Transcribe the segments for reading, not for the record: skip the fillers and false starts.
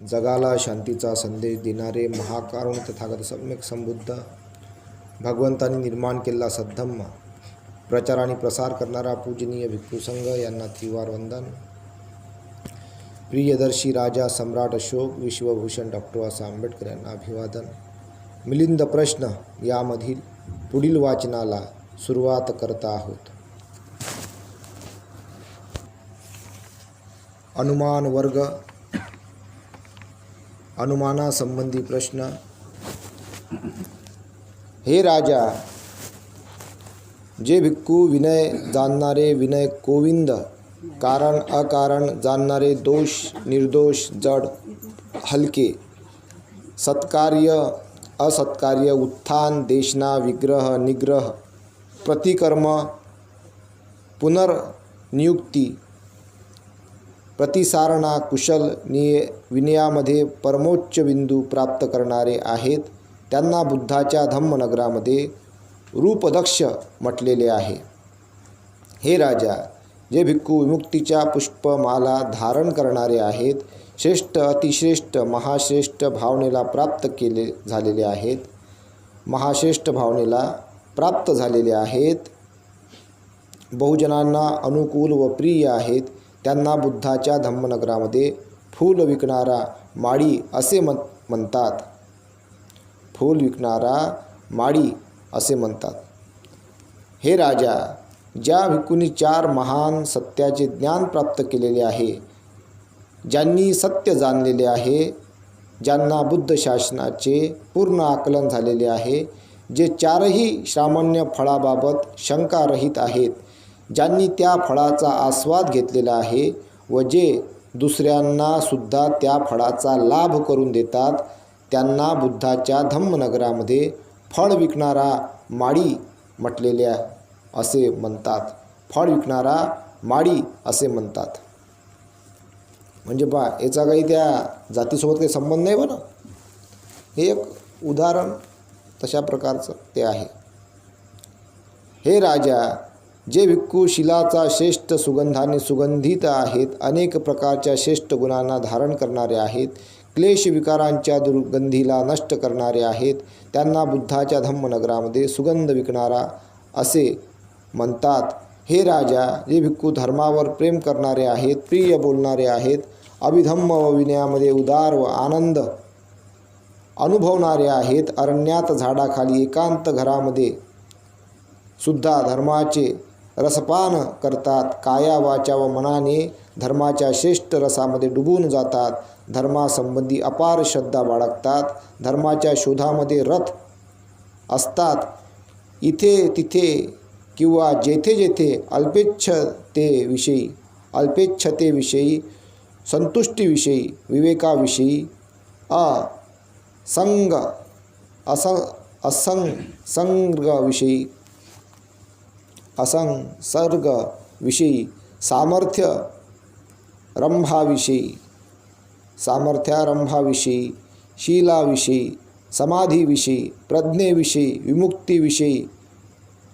जगाला शांतीचा संदेश देणारे महाकारुण तथागत सम्यक संबुद्ध भगवंतांनी निर्माण केलेला सद्धम्म प्रचार आणि प्रसार करणारा पूजनीय भिक्खू संघ यांना त्रिवार वंदन। प्रियदर्शी राजा सम्राट अशोक विश्वभूषण डॉक्टर बाबासाहेब आंबेडकर यांना अभिवादन। मिलिंद प्रश्न यामधील पुढील वाचनाला सुरुवात करत आहोत। अनुमान वर्ग। अनुमानासंबंधी प्रश्न। हे राजा, जे भिक्खू विनय जाणणारे विनय कोविंद, कारण अकारण जाणणारे दोष निर्दोष जड हलके, सत्कार्य असत्कार्य, उत्थान देशना, विग्रह निग्रह, प्रतिकर्म पुनर्नियुक्ती, प्रतिसारणा कुशल विनयामध्ये परमोच्च बिंदू प्राप्त करणारे आहेत, त्यांना बुद्धाच्या धम्मनगरामध्ये रूपदक्ष म्हटलेले आहे। हे राजा, जे भिक्खू विमुक्तीच्या पुष्पमाला धारण करणारे आहेत, श्रेष्ठ अतिश्रेष्ठ महाश्रेष्ठ भावनेला प्राप्त झालेले आहेत, महाश्रेष्ठ भावनेला प्राप्त झालेले आहेत, बहुजनांना अनुकूल व प्रिय आहेत, त्यांना बुद्धाच्या धम्मनगरामध्ये फूल विकणारा माळी असे म्हणतात। फूल विकणारा माळी असे म्हणतात। हे राजा, ज्या भिक्खूंनी 4 महान सत्याचे ज्ञान प्राप्त केलेले आहे, ज्यांनी सत्य जाणलेले आहे, ज्यांना बुद्ध शासनाचे पूर्ण आकलन झालेले आहे, जे 4ही श्रामण्य फळाबाबत शंकारहित आहेत, ज्यांनी त्या फळाचा आस्वाद घेतलेला आहे व जे दुसऱ्यांना सुद्धा त्या फळाचा लाभ करून देतात, त्यांना बुद्धाच्या धम्मनगरामध्ये फळ विकणारा माळी म्हटलेले असे म्हणतात। फळ विकणारा माळी असे म्हणतात। म्हणजे याचा काही त्या जातीसोबत काही संबंध नाही बरं, हे एक उदाहरण तशा प्रकारचं ते आहे। हे राजा, जे भिक्खू शिलाचा श्रेष्ठ सुगंधाने सुगंधित आहेत, अनेक प्रकारच्या श्रेष्ठ गुणांना धारण करणारे आहेत, क्लेश विकारांच्या दुर्गंधीला नष्ट करणारे आहेत, त्यांना बुद्धाच्या धम्मनगरामध्ये सुगंध विकणारा असे म्हणतात। हे राजा, जे भिक्खू धर्मावर प्रेम करणारे आहेत, प्रिय बोलणारे आहेत, अभिधम्म व विनयामध्ये उदार व आनंद अनुभवणारे आहेत, अरण्यात झाडाखाली एकांत घरामध्ये सुद्धा धर्माचे रसपान करतात, काया वाचा व मनाने धर्माच्या श्रेष्ठ रसामध्ये डुबून जातात, धर्मासंबंधी अपार श्रद्धा बाळगतात, धर्माच्या शोधामध्ये रत असतात, इथे तिथे किंवा जेथे जेथे अल्पेच्छतेविषयी संतुष्टीविषयी विवेकाविषयी असंसर्गविषयी सामर्थ्यारंभाविषयी शीलाविषयी समाधीविषयी प्रज्ञेविषयी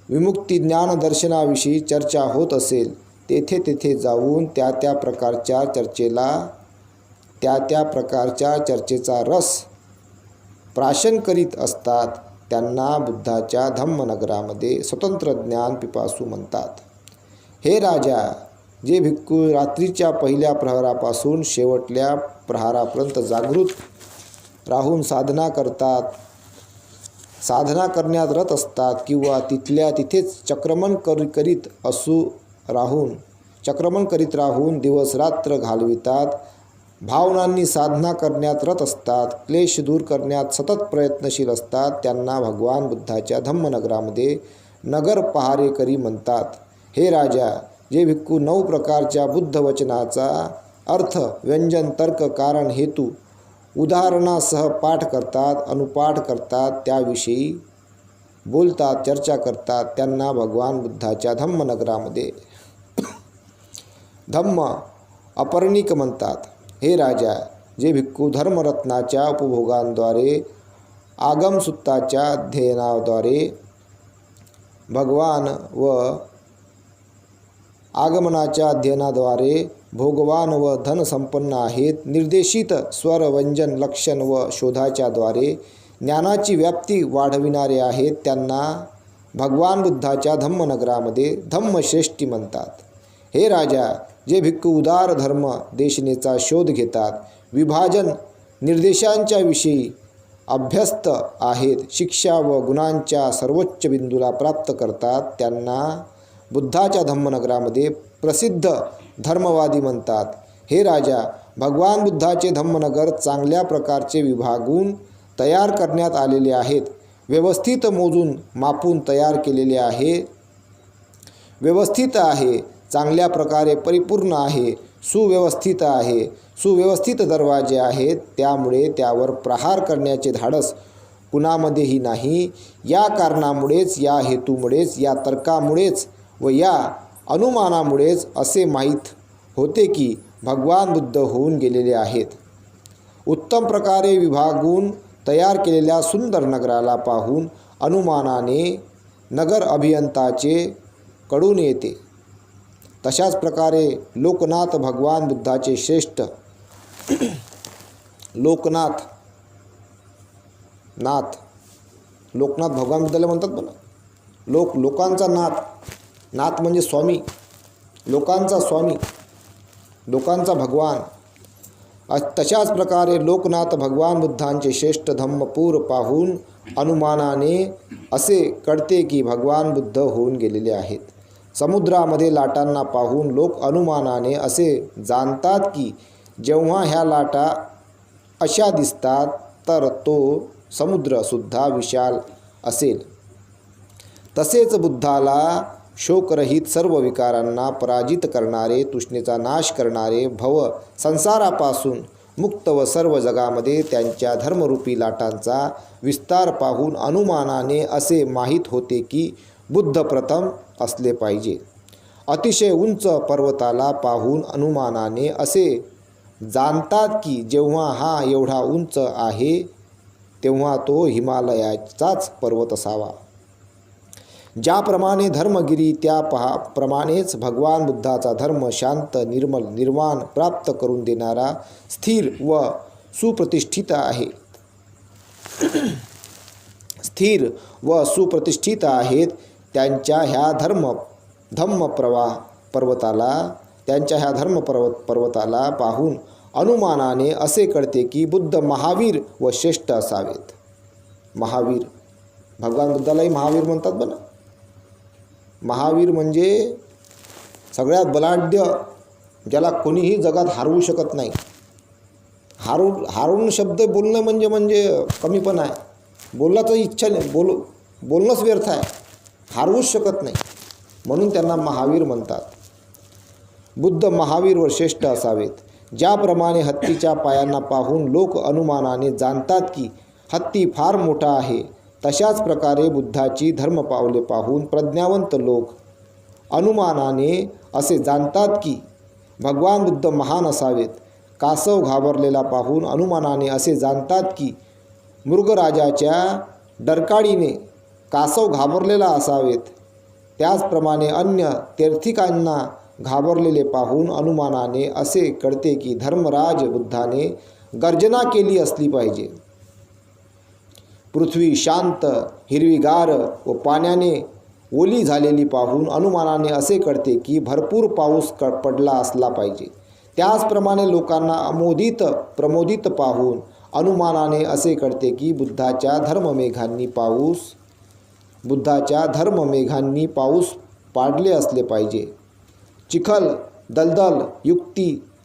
विमुक्ती ज्ञानदर्शनाविषयी चर्चा होत असेल, तेथे तेथे जाऊन त्या त्या प्रकारच्या चर्चेचा रस प्राशन करीत असतात, त्यांना बुद्धाच्या धम्मनगरामध्ये स्वतंत्र ज्ञान पिपासू म्हणतात। हे राजा, जे भिक्खू रात्रीच्या पहिल्या प्रहरापासून शेवटल्या प्रहारापर्यंत जागृत राहून साधना करण्यात रत असतात किंवा तिथल्या तिथेच चक्रमण करीत राहून दिवस रात्र घालवितात, भावनांनी साधना करण्यात रत असतात, क्लेश दूर करण्यात सतत प्रयत्नशील असतात, त्यांना भगवान बुद्धाच्या धम्मनगरामध्ये नगर पहारेकरी म्हणतात। हे राजा, जे भिक्खू 9 प्रकारच्या बुद्ध वचनाचा अर्थ व्यंजन तर्क कारण हेतू उदाहरणासह पाठ करतात, अनुपाठ करतात, त्याविषयी बोलतात, चर्चा करतात, त्यांना भगवान बुद्धाच्या धम्मनगरामध्ये धम्म अपरणिक म्हणतात। हे राजा, जे भिक्खू धर्मरत्नाच्या उपभोगांद्वारे आगमसूत्राच्या अध्ययनाद्वारे भगवान व आगमनाच्या अध्ययनाद्वारे भोगवान व धनसंपन्न आहेत. निर्देशित स्वर व्यंजन लक्षण व शोधाच्या द्वारे ज्ञानाची व्याप्ती वाढविणारे आहेत. त्यांना भगवान बुद्धाच्या धम्मनगरामध्ये धम्मश्रेष्ठी म्हणतात. हे राजा, जे भिक्खू उदार धर्म देशनेचा शोध घेतात, विभाजन निर्देशांच्या विषयी अभ्यस्त आहेत, शिक्षा व गुणांच्या सर्वोच्च बिंदूला प्राप्त करतात, त्यांना बुद्धाच्या धम्मनगरामध्ये प्रसिद्ध धर्मवादी म्हणतात. हे राजा, भगवान बुद्धाचे धम्मनगर चांगल्या प्रकारचे विभागून तयार करण्यात आलेले आहेत. व्यवस्थित मोजून मापून तयार केलेले आहे. व्यवस्थित आहे, चांगल्या प्रकारे परिपूर्ण आहे, सुव्यवस्थित आहे. सुव्यवस्थित दरवाजे आहेत, त्यामुळे त्यावर प्रहार करण्याचे धाडस कुणामध्येही नाही. या कारणामुळेच, या हेतूमुळेच, या तर्कामुळेच व या अनुमानामुळेच असे माहीत होते की भगवान बुद्ध होऊन गेलेले आहेत. उत्तम प्रकारे विभागून तयार केलेल्या सुंदर नगराला पाहून अनुमानाने नगर अभियंताचे कडून येते. तशाच प्रकारे लोकनाथ भगवान बुद्धाचे श्रेष्ठ लोकनाथ भगवान बुद्धाला म्हणतात बघा. लोकांचा नाथ म्हणजे स्वामी, लोकांचा स्वामी, लोकांचा भगवान. तशाच प्रकारे लोकनाथ भगवान बुद्धांचे श्रेष्ठ धम्मपूर पाहून अनुमानाने असे कळते की भगवान बुद्ध होऊन गेलेले आहेत. समुद्रामध्ये लाटांना पाहून लोक अनुमानाने असे जाणतात की जेव्हा ह्या लाटा अशा दिसतात तर तो समुद्रसुद्धा विशाल असेल. तसेच बुद्धाला शोकरहित सर्व विकारांना पराजित करणारे, तृष्णेचा नाश करणारे, भव संसारापासून मुक्त व सर्व जगामध्ये त्यांच्या धर्मरूपी लाटांचा विस्तार पाहून अनुमानाने असे माहीत होते की बुद्ध प्रथम असले पाहिजे. अतिशय उंच पर्वताला पाहून अनुमानाने असे जाणतात की जेव्हा हा एवढा उंच आहे तेव्हा तो हिमालयाचाच पर्वत असावा. ज्याप्रमाणे धर्मगिरी त्याप्रमाणेच भगवान बुद्धाचा धर्म शांत, निर्मल, निर्वाण प्राप्त करून देणारा, स्थिर व सुप्रतिष्ठित आहे. स्थिर व सुप्रतिष्ठित आहेत. त्यांच्या ह्या पर्वताला पाहून अनुमानाने असे कळते की बुद्ध महावीर व श्रेष्ठ असावेत. महावीर, भगवान बुद्धालाही महावीर म्हणतात बना. महावीर म्हणजे सगळ्यात बलाढ्य, ज्याला कोणीही जगात हरवू शकत नाही. हारून शब्द बोलणं म्हणजे कमीपणा आहे. बोलण्याची इच्छा नाही, बोलणंच व्यर्थ आहे, हारवूच शकत नाही, म्हणून त्यांना महावीर म्हणतात. बुद्ध महावीर व श्रेष्ठ असावेत. ज्याप्रमाणे हत्तीच्या पायांना पाहून लोक अनुमानाने जाणतात की हत्ती फार मोठा आहे, तशाच प्रकारे बुद्धाची धर्मपावले पाहून प्रज्ञावंत लोक अनुमानाने असे जाणतात की भगवान बुद्ध महान असावेत. कासव घाबरलेला पाहून अनुमानाने असे जाणतात की मृगराजाच्या डरकाळीने कासव घाबरलेला असावेत. त्याचप्रमाणे अन्य तीर्थिकांना घाबरलेले पाहून अनुमानाने असे कळते की धर्मराज बुद्धाने गर्जना केली असली पाहिजे. पृथ्वी शांत, हिरवीगार व पाण्याने ओली झालेली पाहून अनुमानाने असे कळते की भरपूर पाऊस पडला असला पाहिजे. त्याचप्रमाणे लोकांना प्रमोदित पाहून अनुमानाने असे कळते की बुद्धाच्या धर्ममेघांनी पाऊस पाडले असले पाहिजे. चिखल दलदल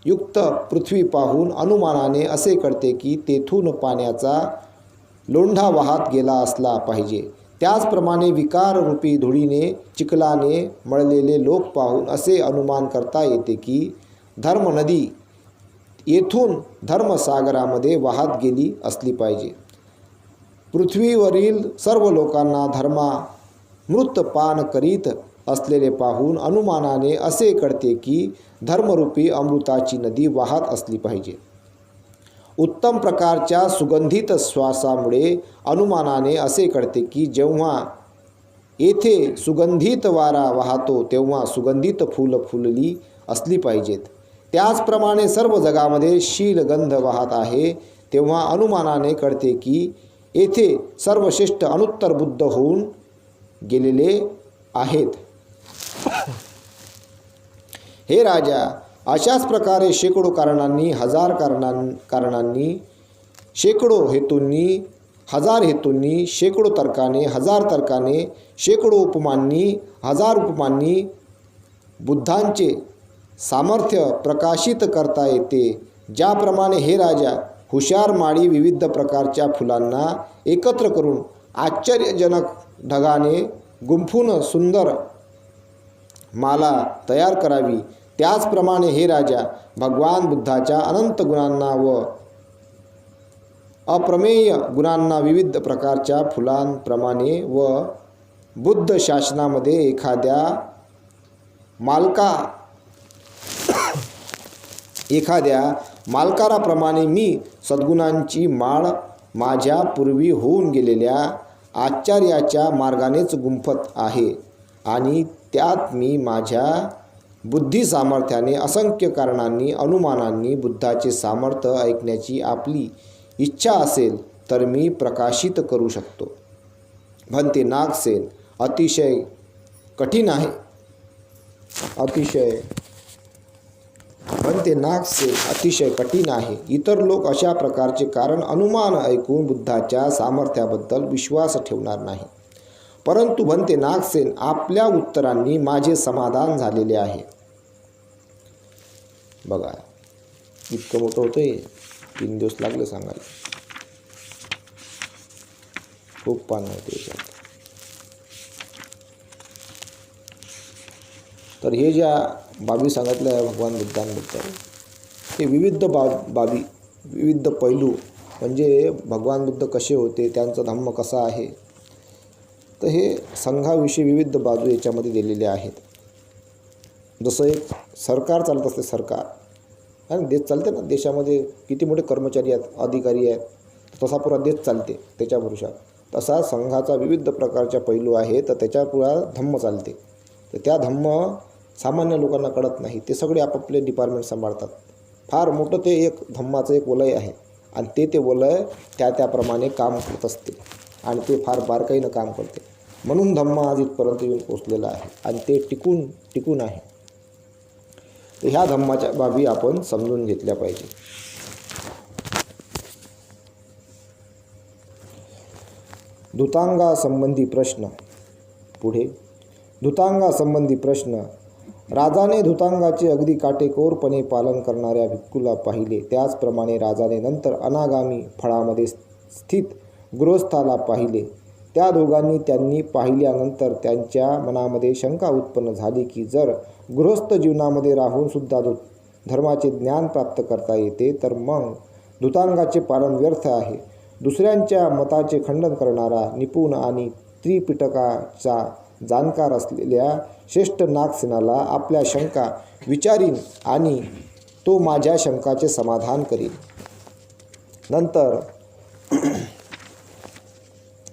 युक्त पृथ्वी पाहून अनुमानाने असे कळते की तेथून पाण्याचा लोंढा वाहत गेला असला पाहिजे. त्याचप्रमाणे विकाररूपी धुळीने, चिखलाने मळलेले लोक पाहून असे अनुमान करता येते की धर्मनदी येथून धर्मसागरामध्ये वाहत गेली असली पाहिजे. पृथ्वीवरील सर्व लोकांना धर्मामृत पान करीत असलेले पाहून अनुमानाने असे कळते की धर्मरूपी अमृताची नदी वाहत असली पाहिजे. उत्तम प्रकारच्या सुगंधित श्वासामुळे अनुमानाने असे कळते की जेव्हा येथे सुगंधित वारा वाहतो तेव्हा सुगंधित फुलं फुलली असली पाहिजेत. त्याचप्रमाणे सर्व जगामध्ये शीलगंध वाहत आहे, तेव्हा अनुमानाने कळते की येथे सर्वश्रेष्ठ अनुत्तर बुद्ध होऊन गेलेले आहेत. हे राजा, अशाच प्रकारे शेकडो कारणांनी, हजार कारणांनी, शेकडो हेतूंनी, हजार हेतूंनी, शेकडो तर्काने, हजार तर्काने, शेकडो उपमांनी, हजार उपमांनी बुद्धांचे सामर्थ्य प्रकाशित करता येते. ज्याप्रमाणे हे राजा, हुशार माळी विविध प्रकारच्या फुलांना एकत्र करून आश्चर्यजनक ढगाने गुंफून सुंदर माला तयार करावी, त्याचप्रमाणे हे राजा, भगवान बुद्धाच्या अनंत गुणांना व अप्रमेय गुणांना विविध प्रकारच्या फुलांप्रमाणे व बुद्ध शासनामध्ये एखाद्या मालकाराप्रमाणे मी सद्गुणांची माळ माझ्या पूर्वी होऊन गेलेल्या आचार्याच्या मार्गानेच गुंफत आहे आणि त्यात मी माझ्या बुद्धी सामर्थ्याने असंख्य कारणांनी, अनुमानांनी बुद्धाचे सामर्थ्य ऐकण्याची आपली इच्छा असेल तर मी प्रकाशित करू शकतो. भंते नागसेन, अतिशय कठीण आहे. अतिशय कठीण आहे. इतर लोक अशा प्रकारचे कारण अनुमान ऐकून बुद्धाच्या सामर्थ्याबद्दल विश्वास ठेवणार नाही. परंतु भंते नागसेन, आपल्या उत्तरांनी माझे समाधान झालेले आहे. बघा, इतकं मोठं होतं, 3 दिवस लागले सांगायला. खूप पान होते याच्यात. तर हे ज्या बाबी सांगितल्या आहे भगवान बुद्धांबद्दल, हे विविध बाबी, विविध पैलू, म्हणजे भगवान बुद्ध कसे होते, त्यांचा धम्म कसा आहे, तर हे संघाविषयी विविध बाजू याच्यामध्ये दिलेले आहेत. जसं एक सरकार चालत असते, सरकार आणि देश चालते ना, देशामध्ये किती मोठे कर्मचारी आहेत, अधिकारी आहेत, तसा पुरा देश चालते त्याच्या भरोशावर. तसा संघाचा विविध प्रकारच्या पैलू आहे, तर त्याच्या पुरा धम्म चालते. तर त्या धम्म सामान्य लोकांना कळत नाही, ते सगळे आपापले डिपार्टमेंट सांभाळतात. फार मोठं ते एक धम्माचं एक वलय आहे आणि ते वलय त्याप्रमाणे काम करत असते आणि ते फार बारकाईनं काम करते. म्हणून धम्म आज इथपर्यंत येऊन पोचलेला आहे आणि ते टिकून आहे. तर ह्या धम्माच्या बाबी आपण समजून घेतल्या पाहिजे. धूतांगासंबंधी प्रश्न. पुढे धूतांगासंबंधी प्रश्न. राजाने धूतांगाचे अगदी काटेकोरपणे पालन करणाऱ्या भिक्खूला पाहिले, त्याचप्रमाणे राजाने नंतर अनागामी फळामध्ये स्थित गृहस्थाला पाहिले. त्या दोघांनी त्यांनी पाहिल्यानंतर त्यांच्या मनामध्ये शंका उत्पन्न झाली की जर गृहस्थ जीवनामध्ये राहून सुद्धा धर्माचे ज्ञान प्राप्त करता येते, तर मग धूतांगाचे पालन व्यर्थ आहे. दुसऱ्यांच्या मताचे खंडन करणारा, निपुण आणि त्रिपिटकाचा जाणकार असलेल्या श्रेष्ठ नागसेनाला आपल्या शंका विचारीन आणि तो माझ्या शंकाचे समाधान करीन.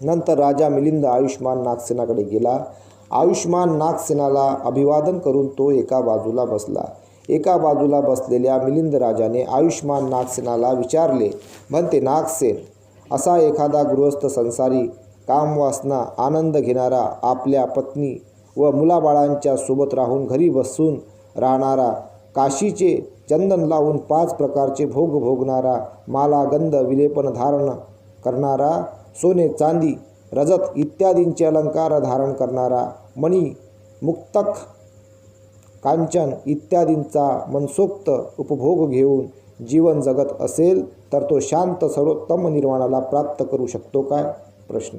नंतर राजा मिलिंद आयुष्मान नागसेनाकडे गेला. आयुष्मान नागसेनाला अभिवादन करून तो एका बाजूला बसला. एका बाजूला बसलेल्या मिलिंद राजाने आयुष्मान नागसेनाला विचारले, म्हणते नागसेन, असा एखादा गृहस्थ संसारी, कामवासना आनंद घेणारा, आपल्या पत्नी व मुलाबाळांच्या सोबत राहून घरी बसून राहणारा, काशीचे चंदन लावून 5 प्रकारचे भोग भोगणारा, माला गंध विलेपन धारण करणारा, सोने चांदी रजत इत्यादींचे अलंकार धारण करणारा, मणी मुक्तक कांचन इत्यादींचा मनसोक्त उपभोग घेऊन जीवन जगत असेल तर तो शांत सर्वोत्तम निर्वाणाला प्राप्त करू शकतो काय? प्रश्न.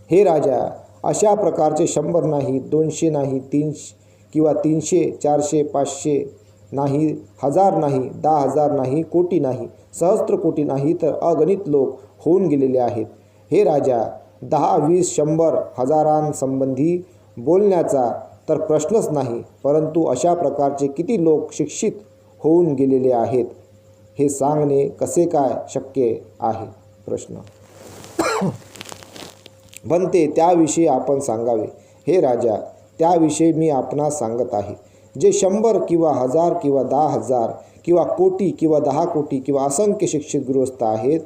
हे राजा, अशा प्रकारचे 100 नाही, 200 नाही, 300 किंवा 300, 400, 500 नाही, 1000 नाही, 10,000 नाही, कोटी नाही, सहस्त्र कोटी नाही, तर अगणित लोक होऊन गेलेले आहेत. हे राजा, 10, 20, 100, हजारांसंबंधी बोलण्याचा तर प्रश्नच नाही, परंतु अशा प्रकारचे किती लोक शिक्षित होऊन गेलेले आहेत हे सांगणे कसे काय शक्य आहे? प्रश्न. बनते त्याविषयी आपण सांगावे. हे राजा, त्याविषयी मी आपणास सांगत आहे. जे 100 किंवा 1000 किंवा 10,000 किंवा कोटी किंवा 10 कोटी किंवा असंख्य शिक्षित गृहस्थ आहेत,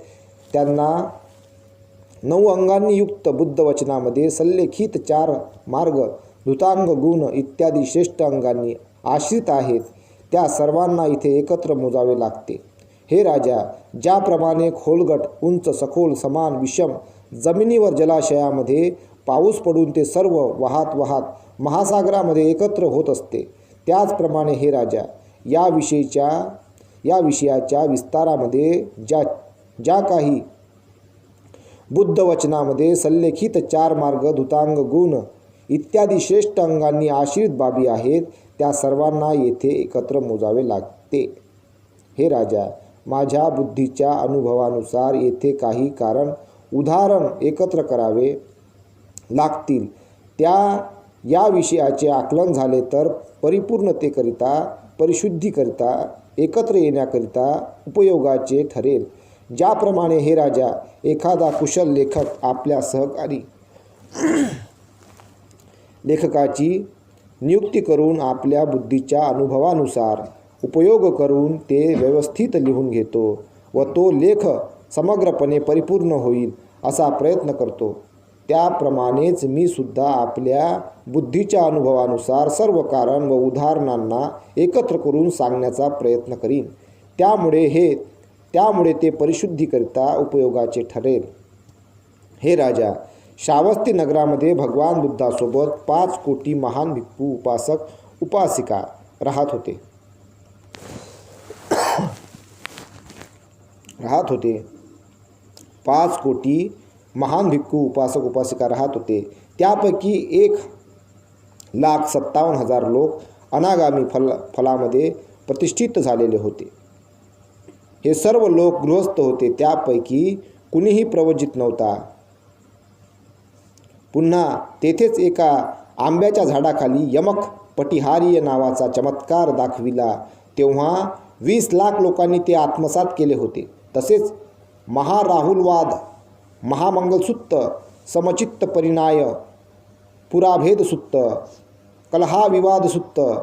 त्यांना 9 अंगांनी युक्त बुद्ध वचनामध्ये सल्लेखित 4 मार्ग, धृतांग, गुण इत्यादी श्रेष्ठ अंगांनी आश्रित आहेत, त्या सर्वांना इथे एकत्र मोजावे लागते. हे राजा, ज्याप्रमाणे खोलगट, उंच, सखोल, समान, विषम जमिनीवर जलाशयामध्ये पाऊस पडून ते सर्व वाहत वाहत महासागरामध्ये एकत्र होत असते, त्याचप्रमाणे हे राजा, या विषयाच्या विस्तारामध्ये ज्या काही बुद्ध वचनामध्ये सल्लेखित 4 मार्ग, धृतांग, गुण इत्यादी श्रेष्ठ अंगांनी आश्रित बाबी आहेत, त्या सर्वांना येथे एकत्र मोजावे लागते. हे राजा, माझ्या बुद्धीच्या अनुभवानुसार येथे काही कारण उदाहरण एकत्र करावे लागतील. या विषयाचे आकलन झाले तर परिपूर्णतेकरिता, परिशुद्धीकरिता, एकत्र येण्याकरिता उपयोगाचे ठरेल. ज्याप्रमाणे हे राजा, एखादा कुशल लेखक आपल्या सहकारी लेखकाची नियुक्ती करून आपल्या बुद्धीच्या अनुभवानुसार उपयोग करून ते व्यवस्थित लिहून घेतो व तो लेख समग्रपणे परिपूर्ण होईल असा प्रयत्न करतो, त्याप्रमाणेच मी सुद्धा आपल्या बुद्धीच्या अनुभवानुसार सर्व कारण व उदाहरणांना एकत्र करून सांगण्याचा प्रयत्न करीन. त्यामुळे ते परिशुद्धीकरिता उपयोगाचे ठरेल. हे राजा, श्रावस्ती नगरामध्ये भगवान बुद्धासोबत 5 कोटी महान भिक्खू, उपासक, उपासिका राहत होते. 5 कोटी महान भिक्खू, उपासक, उपासिका राहत होते. त्यापैकी 1,57,000 लोक अनागामी फलामध्ये प्रतिष्ठित झालेले होते. हे सर्व लोक गृहस्थ होते, त्यापैकी कुणीही प्रवजित नव्हता. पुन्हा तेथेच एका आंब्याच्या झाडाखाली यमक पटिहारीय नावाचा चमत्कार दाखविला, तेव्हा 20 लाख लोकांनी ते आत्मसात केले होते. तसेच महाराहुलवाद, महामंगलसूत्र, समचित्त परिणाय, पुराभेदसूत्र, कलहाविवादसूत्र,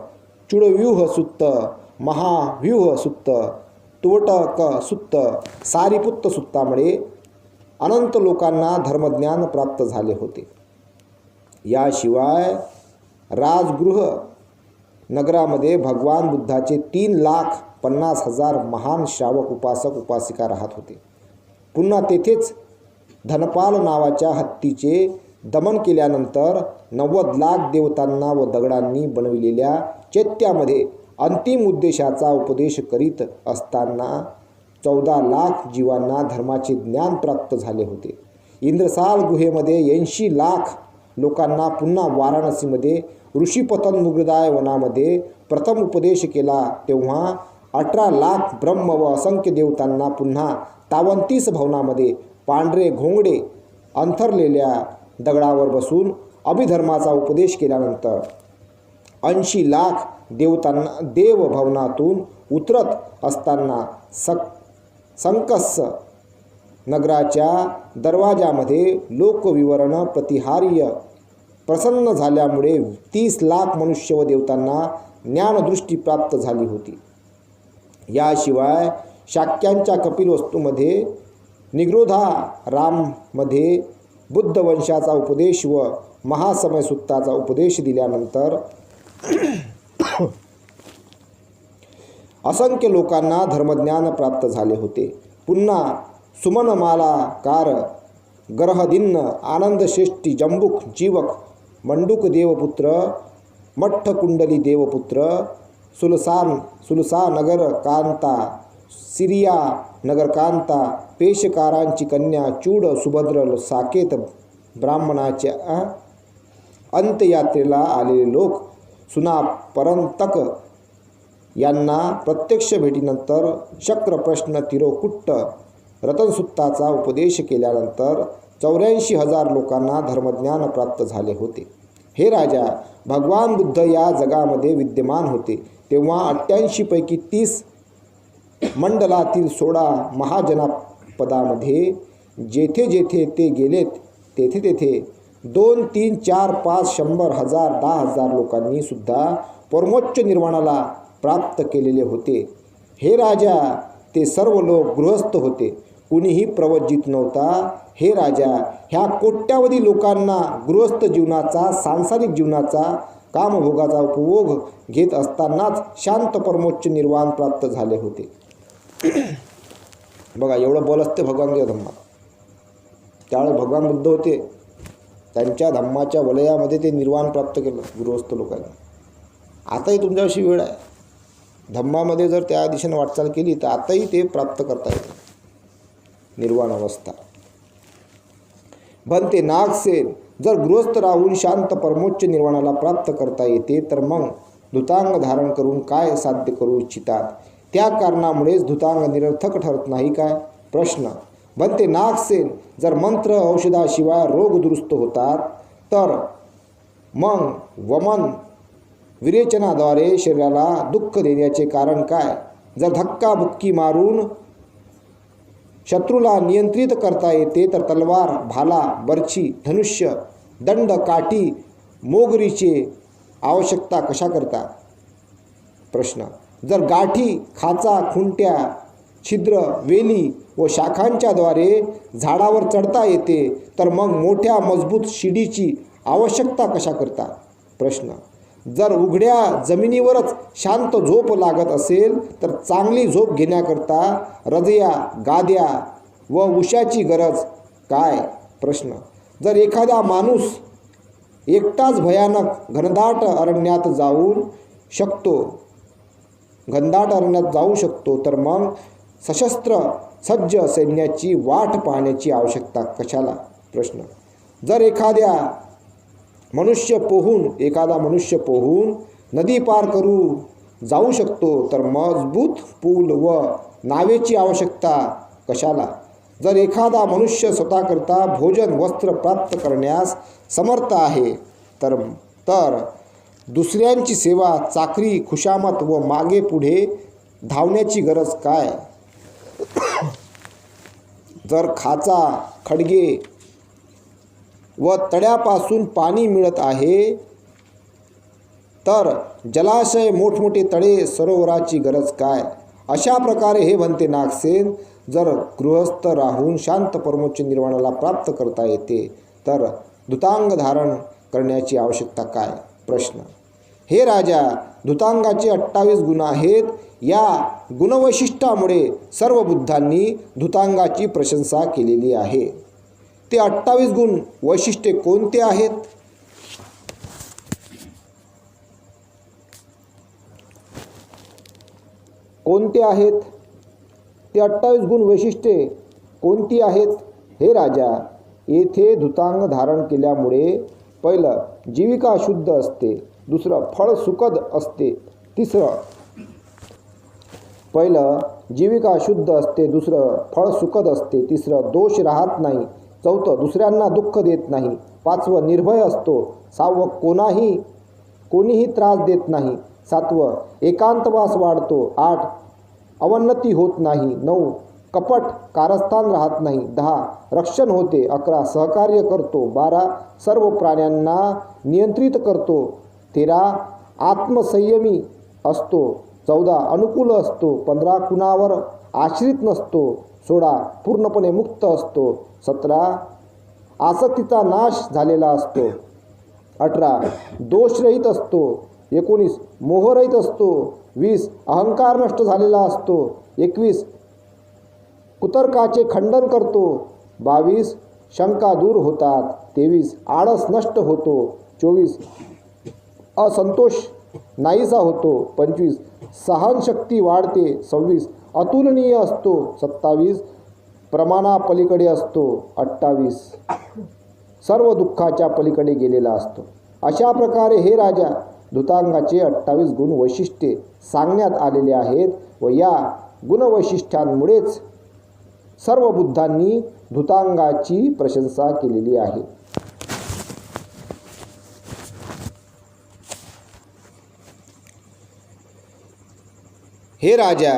चूडव्यूहसूत्र, महाव्यूहसूत्र, तुवटकसूत्र, सारिपुत्तसूत्रामुळे अनंत लोकांना धर्मज्ञान प्राप्त झाले होते. याशिवाय राजगृह नगरामध्ये भगवान बुद्धाचे 3,50,000 महान श्रावक, उपासक, उपासिका राहत होते. पुन्हा तेथेच धनपाल नावाच्या हत्तीचे दमन केल्यानंतर 90 लाख देवतांना व दगडांनी बनविलेल्या चैत्यामध्ये अंतिम उद्देशाचा उपदेश करीत असताना 14 लाख जीवांना धर्माचे ज्ञान प्राप्त झाले होते. इंद्रसाल गुहेमध्ये 80 लाख लोकांना पुन्हा वाराणसीमध्ये ऋषीपतन मुगदाय वनामध्ये प्रथम उपदेश केला, तेव्हा 18 लाख ब्रह्म व असंख्य देवतांना पुन्हा तावंतीस भवनामध्ये पांढरे घोंगडे अंथरलेल्या दगडावर बसून अभिधर्माचा उपदेश केल्यानंतर 80 लाख देवतांना देवभवनातून उतरत असताना संकस नगराच्या दरवाजामध्ये लोकविवरण प्रतिहार्य प्रसन्न झाल्यामुळे 30 लाख मनुष्य व देवतांना ज्ञानदृष्टी प्राप्त झाली होती. याशिवाय शाक्यांच्या कपिलवस्तूमध्ये निग्रोधाराममध्ये बुद्ध वंशाचा उपदेश व महासमय सूक्ताचा उपदेश दिल्यानंतर असंख्य लोकांना धर्मज्ञान प्राप्त झाले होते. पुन्हा सुमनमालाकार, ग्रहदिन्न, आनंदश्रेष्ठी, जंबुक, जीवक, मंडूक देवपुत्र, मठ्ठकुंडली देवपुत्र, सुलसा नगरकांता, सिरिया नगरकांता, पेशकारांची कन्या, चूड, सुभद्र, साकेत ब्राह्मणाच्या अंत्ययात्रेला आलेले लोक, सुनापरंतक यांना प्रत्यक्ष भेटीनंतर शक्र, प्रश्न, तिरोकुट्ट, रतनसुत्ताचा उपदेश केल्यानंतर 84,000 लोकांना धर्मज्ञान प्राप्त झाले होते. हे राजा, भगवान बुद्ध या जगामध्ये विद्यमान होते तेव्हा 88 पैकी 30 मंडलातील 16 महाजनपदामध्ये जेथे जेथे ते गेलेत तेथे 2, 3, 4, 5, 100, 1000, 10,000 लोकांनी सुद्धा परमोच्च निर्वाणाला प्राप्त केलेले होते. हे राजा, ते सर्व लोक गृहस्थ होते, कुणीही प्रवज्जित नव्हता. हे राजा, ह्या कोट्यावधी लोकांना गृहस्थ जीवनाचा, सांसारिक जीवनाचा, कामभोगाचा उपभोग घेत असतानाच शांत परमोच्च निर्वाण प्राप्त झाले होते. बघा, एवढं बल असते भगवानच्या धम्मात. त्यावेळेस भगवान बुद्ध होते, त्यांच्या धम्माच्या वलयामध्ये ते निर्वाण प्राप्त केलं गृहस्थ लोकांनी. आताही तुमच्याशी वेळ आहे. धम्मामध्ये जर त्या दिशेने वाटचाल केली तर आताही ते प्राप्त करता येते निर्वाण अवस्था. बनते नागसेन, जर गृहस्थ राहून शांत परमोच्च निर्वाणाला प्राप्त करता येते तर मग धुतांग धारण करून काय साध्य करू इच्छितात? त्या कारणामुळेच धुतांग निरर्थक ठरत नाही काय? प्रश्न. बनते नागसेन, जर मंत्र औषधाशिवाय रोग दुरुस्त होतात तर मग वमन विरेचनाद्वारे शरीराला दुःख देण्याचे कारण काय? जर धक्काबुक्की मारून शत्रूला नियंत्रित करता येते तर तलवार, भाला, बर्छी, धनुष्य, दंड, काठी, मोगरीची आवश्यकता कशा करता? प्रश्न. जर गाठी, खाचा, खुंट्या, छिद्र, वेली व शाखांच्याद्वारे झाडावर चढता येते तर मग मोठ्या मजबूत शिडीची आवश्यकता कशा करता? प्रश्न. जर उघड्या जमिनीवरच शांत झोप लागत असेल तर चांगली झोप घेण्याकरता रजया, गाद्या व उशाची गरज काय? प्रश्न. जर एखादा माणूस एकटाच भयानक घनदाट अरण्यात जाऊ शकतो तर मग सशस्त्र सज्ज सैन्याची वाट पाहण्याची आवश्यकता कशाला? प्रश्न. जर एखादा मनुष्य पोहून नदी पार करू जाऊ शकतो तर मजबूत पूल व नावेची आवश्यकता कशाला? जर एखादा मनुष्य स्वतःकरता भोजन, वस्त्र प्राप्त करण्यास समर्थ आहे तर दुसऱ्यांची सेवा, चाकरी, खुशामत व मागे पुढे धावण्याची गरज काय? जर खाचा, खडगे व तळ्यापासून पाणी मिळत आहे तर जलाशय, मोठमोठे तळे, सरोवराची गरज काय? अशा प्रकारे हे बनते नागसेन, जर गृहस्थ राहून शांत परमोच्च निर्वाणाला प्राप्त करता येते तर धुतांग धारण करण्याची आवश्यकता काय? प्रश्न. हे राजा, धुतांगाचे 28 गुण आहेत. या गुणवैशिष्ट्यामुळे सर्व बुद्धांनी धुतांगाची प्रशंसा केलेली आहे. ते 28 गुण वैशिष्ट्ये कोणते आहेत? कोणते आहेत ते 28 गुण वैशिष्ट्ये कोणती आहेत? हे राजा, येथे धुतांग धारण केल्यामुळे पहिलं जीविका शुद्ध असते, दुसरं फळ सुखद असते, तिसरं दोष राहत नाही, चौथं दुसऱ्यांना दुःख देत नाही, पाचवं निर्भय असतो, सहावं कोणीही त्रास देत नाही, सातवं एकांतवास वाढतो, 8 अवन्नती होत नाही, 9 कपट कारस्थान राहत नाही, 10 रक्षण होते, 11 सहकार्य करतो, 12 सर्व प्राण्यांना नियंत्रित करतो, 13 आत्मसंयमी असतो, 14 अनुकूल असतो, 15 कुणावर आश्रित नसतो, 16 पूर्णपणे मुक्त असतो, 17 आसक्तीचा नाश झालेला असतो, 18 दोषरहित असतो, 19 मोहरहित असतो, 20 अहंकार नष्ट झालेला असतो, 21 कुतर्काचे खंडन करतो, 22 शंका दूर होतात, 23 आळस नष्ट होतो, 24 असंतोष नाहीसा होतो, 25 सहनशक्ती वाढते, 26 अतुलनीय असतो, 27 प्रमाणापलीकडे असतो, 28 सर्व दुःखाच्या पलीकडे गेलेला असतो. अशा प्रकारे हे राजा धुतांगाचे 28 गुण वैशिष्ट्ये सांगण्यात आलेले आहेत व या गुणवैशिष्ट्यांमुळेच सर्व बुद्धांनी धुतांगाची प्रशंसा केलेली आहे. हे राजा,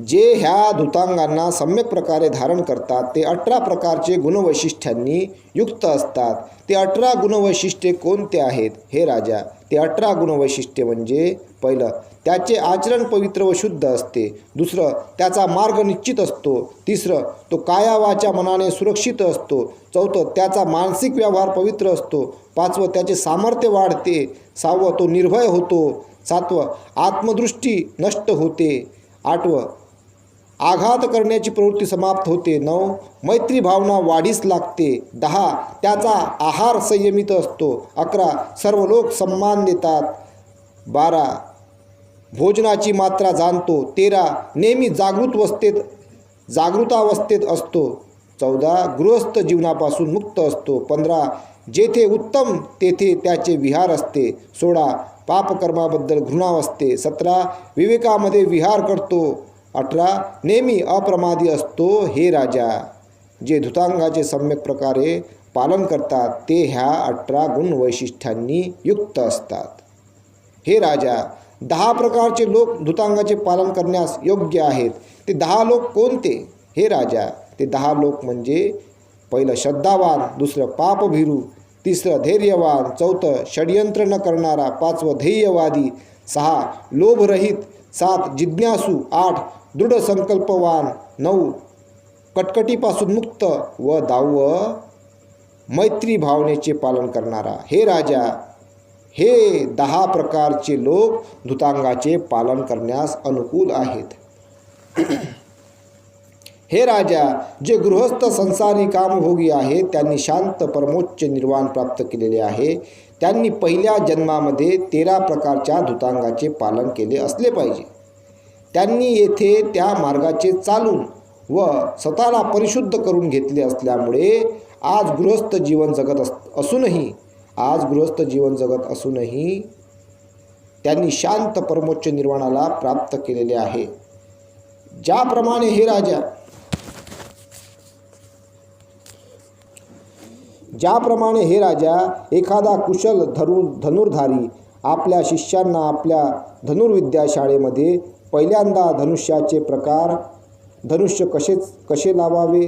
जे ह्या धुतांगांना सम्यक प्रकारे धारण करतात ते 18 प्रकारचे गुणवैशिष्ट्यांनी युक्त असतात. ते 18 गुणवैशिष्ट्ये कोणते आहेत? हे राजा, ते 18 गुणवैशिष्ट्ये म्हणजे पहिलं, त्याचे आचरण पवित्र व शुद्ध असते. दुसरं, त्याचा मार्ग निश्चित असतो. तिसरं, तो काया वाचा मनाने सुरक्षित असतो. चौथं, त्याचा मानसिक व्यवहार पवित्र असतो. पाचवं, त्याचे सामर्थ्य वाढते. सहावं, तो निर्भय होतो. सातवं, आत्मदृष्टी नष्ट होते. आठवं, आघात करण्याची प्रवृत्ती समाप्त होते. 9, मैत्री भावना वाढीस लागते. 10, त्याचा आहार संयमित असतो. 11, सर्व लोक सन्मान देतात. 12, भोजनाची मात्रा जाणतो. 13, नेहमी जागृतावस्थेत असतो. 14, गृहस्थ जीवनापासून मुक्त असतो. 15, जेथे उत्तम तेथे त्याचे विहार असते. 16, पापकर्माबद्दल घृणा असते. 17, विवेकामध्ये विहार करतो. 18, नेहमी अप्रमादी असतो. हे राजा, जे धुतांगाचे सम्यक प्रकारे पालन करतात ते ह्या 18 गुणवैशिष्ट्यांनी युक्त असतात. हे राजा, 10 प्रकारचे लोक धुतांगाचे पालन करण्यास योग्य आहेत. ते 10 लोक कोणते? हे राजा, ते 10 लोक म्हणजे पहिलं श्रद्धावान, दुसरं पापभीरू, तिसरं धैर्यवान, चौथं षड्यंत्र न करणारा, 5वं ध्येयवादी, 6 लोभरहित, 7 जिज्ञासू, 8 दृढ संकल्पवान, 9 कटकटीपासून मुक्त व 10वं मैत्री भावनेचे पालन करणारा. हे राजा, हे 10 प्रकारचे लोक धुतांगाचे पालन करण्यास अनुकूल आहेत. हे राजा, जे गृहस्थ संसारी कामभोगी आहेत त्यांनी शांत परमोच्च निर्वाण प्राप्त केलेले आहे. त्यांनी पहिल्या जन्मामध्ये 13 प्रकारच्या धुतांगाचे पालन केले असले पाहिजे. त्यांनी येथे त्या मार्गाचे चालून व स्वतःला परिशुद्ध करून घेतले असल्यामुळे आज गृहस्थ जीवन जगत असूनही त्यांनी शांत परमोच्च निर्वाणाला प्राप्त केलेले आहे. ज्याप्रमाणे हे राजा एखादा कुशल धनुर्धारी आपल्या शिष्यांना आपल्या धनुर्विद्या शाळेमध्ये पहिल्यांदा धनुष्याचे प्रकार, धनुष्य कसे लावावे,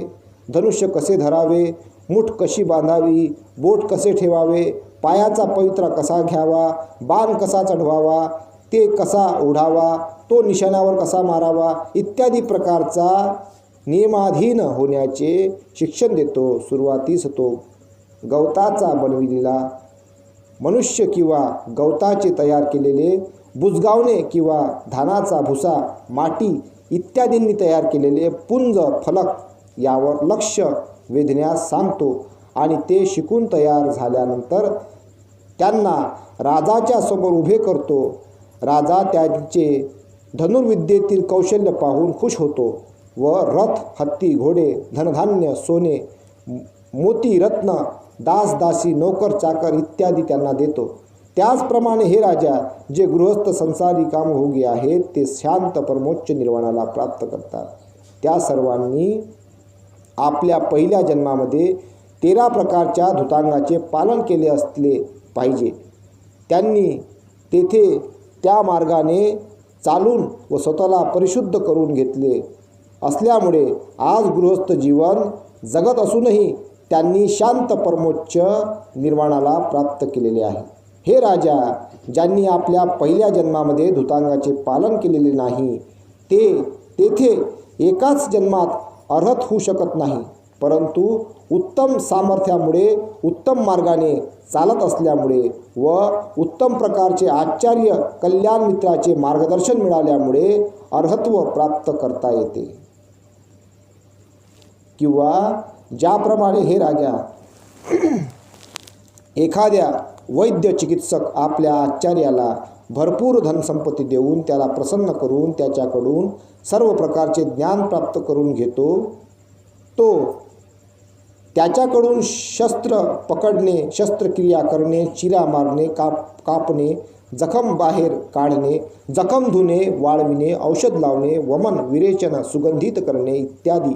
धनुष्य कसे धरावे, मूठ कशी बांधावी, बोट कसे ठेवावे, पायाचा पवित्रा कसा घ्यावा, बाण कसा चढवावा, ते कसा ओढावा, तो निशाणावर कसा मारावा इत्यादी प्रकारचा नियमाधीन होण्याचे शिक्षण देतो. सुरुवातीस तो गवताचा बनविलेला मनुष्य किंवा गवताचे तयार केलेले बुजगावणे किंवा धानाचा भुसा, माटी इत्यादींनी तयार केलेले पुंज फलक यावर लक्ष वेधण्यास सांगतो आणि ते शिकून तयार झाल्यानंतर त्यांना राजाच्या समोर उभे करतो. राजा त्यांचे धनुर्विद्येतील कौशल्य पाहून खुश होतो व रथ, हत्ती, घोडे, धनधान्य, सोने, मोती, रत्न, दास दासी, नौकर चाकर इत्यादी त्यांना देतो. त्याचप्रमाणे हे राजा, जे गृहस्थ संसारी कामभोगी आहेत ते शांत परमोच्च निर्वाणाला प्राप्त करतात. त्या सर्वांनी आपल्या पहिल्या जन्मामध्ये 13 प्रकारच्या धुतांगाचे पालन केले असले पाहिजे. त्यांनी तेथे त्या मार्गाने चालून व स्वतःला परिशुद्ध करून घेतले असल्यामुळे आज गृहस्थ जीवन जगत असूनही त्यांनी शांत परमोच्च निर्वाणाला प्राप्त केलेले आहे. हे राजा, ज्यांनी आपल्या पहिल्या जन्मामध्ये धुतांगाचे पालन केलेले नाही ते तेथे एकाच जन्मात अर्हत होऊ शकत नाही, परंतु उत्तम सामर्थ्यामुळे, उत्तम मार्गाने चालत असल्यामुळे व उत्तम प्रकारचे आचार्य कल्याण मित्राचे मार्गदर्शन मिळाल्यामुळे अर्हत्व प्राप्त करता येते. किंवा ज्याप्रमाणे हे राजा, एखाद्या वैद्य चिकित्सक आपल्या आचार्याला भरपूर धनसंपत्ती देऊन त्याला प्रसन्न करून त्याच्याकडून सर्व प्रकारचे ज्ञान प्राप्त करून घेतो, तो त्याच्याकडून शस्त्र पकडणे, शस्त्रक्रिया करणे, चिरा मारणे, कापणे, जखम बाहेर काढणे, जखम धुणे, वाळविणे, औषध लावणे, वमन, विरेचन, सुगंधित करणे इत्यादी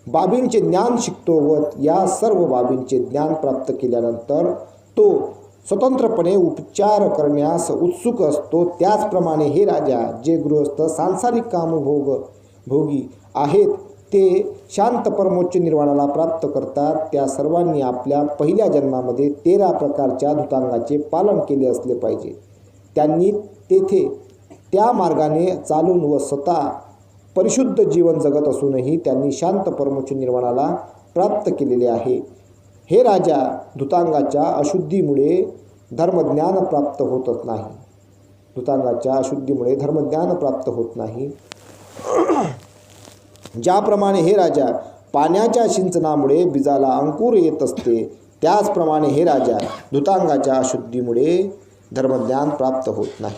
बाबींचे ज्ञान शिकतो व या सर्व बाबींचे ज्ञान प्राप्त केल्यानंतर तो स्वतंत्रपणे उपचार करण्यास उत्सुक असतो. त्याचप्रमाणे हे राजा, जे गृहस्थ सांसारिक कामभोगी आहेत ते शांत परमोच्च निर्वाणाला प्राप्त करतात. त्या सर्वांनी आपल्या पहिल्या जन्मामध्ये 13 प्रकारच्या धुतांगाचे पालन केले असले पाहिजे. त्यांनी तेथे त्या मार्गाने चालून व स्वतः परिशुद्ध जीवन जगत असूनही त्यांनी शांत परमोच्च निर्वाणाला प्राप्त केलेले आहे. हे राजा, धूतांगाच्या अशुद्धीमुळे धर्मज्ञान प्राप्त होतच नाही. धूतांगाच्या अशुद्धीमुळे धर्मज्ञान प्राप्त होत नाही. ज्याप्रमाणे हे राजा, पाण्याच्या सिंचनामुळे बीजाला अंकुर येत असते, त्याचप्रमाणे हे राजा, धूतांगाच्या अशुद्धीमुळे धर्मज्ञान प्राप्त होत नाही.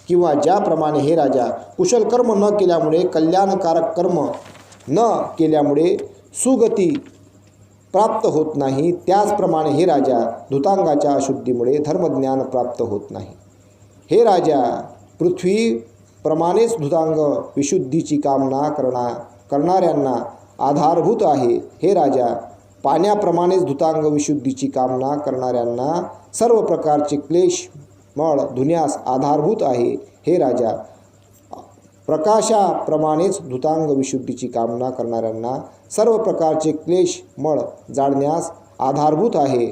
किंवा ज्याप्रमाणे हे राजा, कुशल कर्म न केल्यामुळे, कल्याणकारक कर्म न केल्यामुळे सुगती प्राप्त होत नाही, त्याचप्रमाणे हे राजा, धूतांगाच्या अशुद्धीमुळे धर्मज्ञान प्राप्त होत नाही. हे राजा, पृथ्वीप्रमाणेच धूतांग विशुद्धीची कामना करणाऱ्यांना आधारभूत आहे. हे राजा, पाण्याप्रमाणेच धूतांग विशुद्धीची कामना करणाऱ्यांना सर्व प्रकारचे क्लेश मळ धुण्यास आधारभूत आहे. हे राजा, प्रकाशाप्रमाणेच धूतांग विशुद्धीची कामना करणाऱ्यांना सर्व प्रकारचे क्लेश मळ जाळण्यास आधारभूत आहे.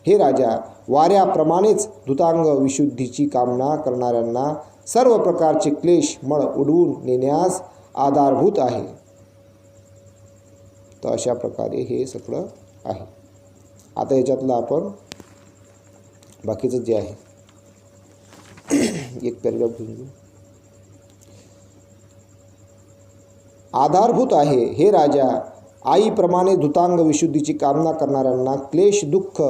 हे राजा, वाऱ्याप्रमाणेच धूतांग विशुद्धीची कामना करणाऱ्यांना सर्व प्रकारचे क्लेश मळ उडवून नेण्यास आधारभूत आहे. तर अशा प्रकारे हे सगळं आहे. आता याच्यातलं आपण बाकीचं जे आहे एक पॅरेग्राफ घेऊन घेऊ. आधारभूत आहे. हे राजा, आईप्रमाणे धूतांग विशुद्धीची कामना करणाऱ्यांना क्लेश दुःख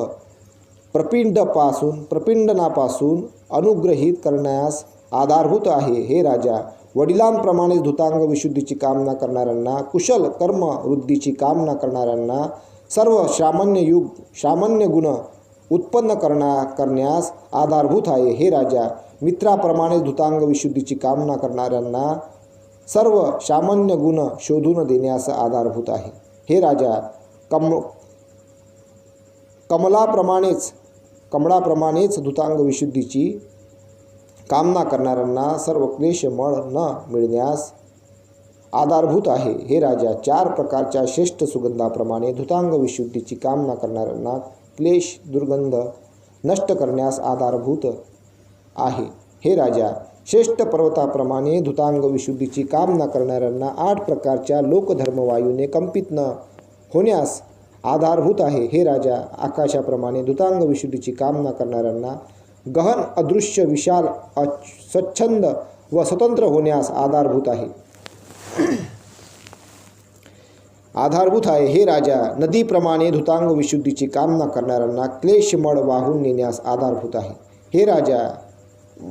प्रपिंडनापासून अनुग्रहित करण्यास आधारभूत आहे. हे राजा, वडिलांप्रमाणे धूतांग विशुद्धीची कामना करणाऱ्यांना, कुशल कर्म वृद्धीची कामना करणाऱ्यांना सर्व सामान्य गुण उत्पन्न करण्यास आधारभूत आहे. हे राजा, मित्राप्रमाणे धूतांग विशुद्धीची कामना करणाऱ्यांना सर्व सामान्य गुण शोधून देण्यास आधारभूत आहे. हे राजा, कमळाप्रमाणेच धूतांग विशुद्धीची कामना करणाऱ्यांना सर्व क्लेश मळ न मिळण्यास आधारभूत आहे. हे राजा, 4 प्रकारच्या श्रेष्ठ सुगंधाप्रमाणे धूतांग विशुद्धीची कामना करणाऱ्यांना क्लेश दुर्गंध नष्ट करण्यास आधारभूत आहे. हे राजा, श्रेष्ठ पर्वताप्रमाणे धूतांग विशुद्धीची कामना करणाऱ्यांना 8 प्रकारच्या लोकधर्मवायूने कंपित न होण्यास आधारभूत आहे. हे राजा, आकाशाप्रमाणे धूतांग विशुद्धीची कामना करणाऱ्यांना गहन अदृश्य विशाल स्वच्छंद व स्वतंत्र होण्यास आधारभूत आहे. हे राजा, नदीप्रमाणे धूतांग विशुद्धीची कामना करणाऱ्यांना क्लेशमळ वाहून नेण्यास आधारभूत आहे. हे राजा,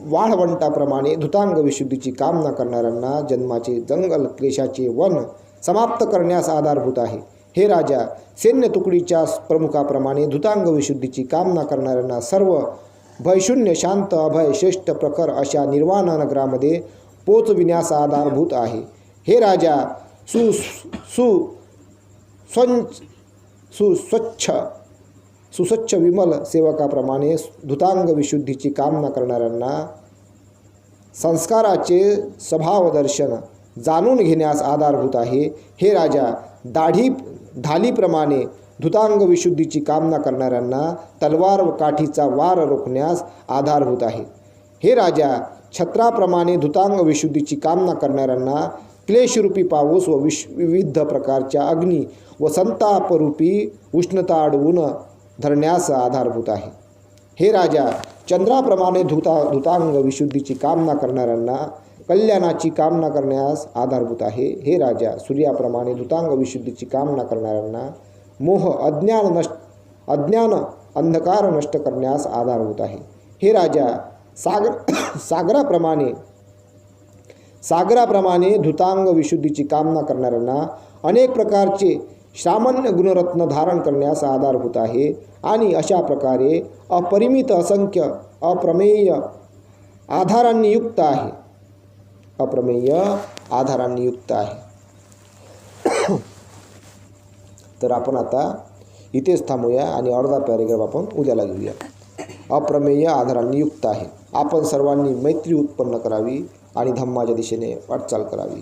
वाळवंटाप्रमाणे धूतांग विशुद्धीची कामना करणाऱ्यांना जन्माचे जंगल क्लेशाचे वन समाप्त करण्यास आधारभूत आहे. हे राजा, सैन्य तुकडीच्या प्रमुखाप्रमाणे धूतांग विशुद्धीची कामना करणाऱ्यांना सर्व भयशून्य शांत अभय श्रेष्ठ प्रखर अशा निर्वाण नगरामध्ये पोचविण्यास आधारभूत आहे. हे राजा, सुस्वच्छ विमल सेवकाप्रमाणे धूतांग विशुद्धीची कामना करणाऱ्यांना संस्काराचे स्वभावदर्शन जाणून घेण्यास आधारभूत आहे. हे राजा, ढालीप्रमाणे धूतांग विशुद्धीची कामना करणाऱ्यांना तलवार व काठीचा वार रोखण्यास आधारभूत आहे. हे राजा, छत्राप्रमाणे धूतांग विशुद्धीची कामना करणाऱ्यांना क्लेशरूपी पाऊस व विविध प्रकारच्या अग्नी व संतापरूपी उष्णता अडवून धरण्यास आधारभूत आहे. हे राजा, चंद्राप्रमाणे धूतांग विशुद्धीची कामना करणाऱ्यांना कल्याणाची कामना करण्यास आधारभूत आहे. हे राजा, सूर्याप्रमाणे धूतांग विशुद्धीची कामना करणाऱ्यांना मोह अज्ञान अंधकार नष्ट करण्यास आधारभूत आहे. हे राजा, सागराप्रमाणे धूतांग विशुद्धीची कामना करणाऱ्यांना अनेक प्रकारचे सामान्य गुणरत्न धारण करण्यास आधारभूत आहे. आणि अशा प्रकारे अपरिमित असंख्य अप्रमेय आधारांनी युक्त आहे. तर आपण आता इथेच थांबूया आणि अर्धा पॅरेग्राफ आपण उद्याला घेऊया. अप्रमेय आधारांनी युक्त आहे. आपण सर्वांनी मैत्री उत्पन्न करावी आणि धम्माच्या दिशेने वाटचाल करावी.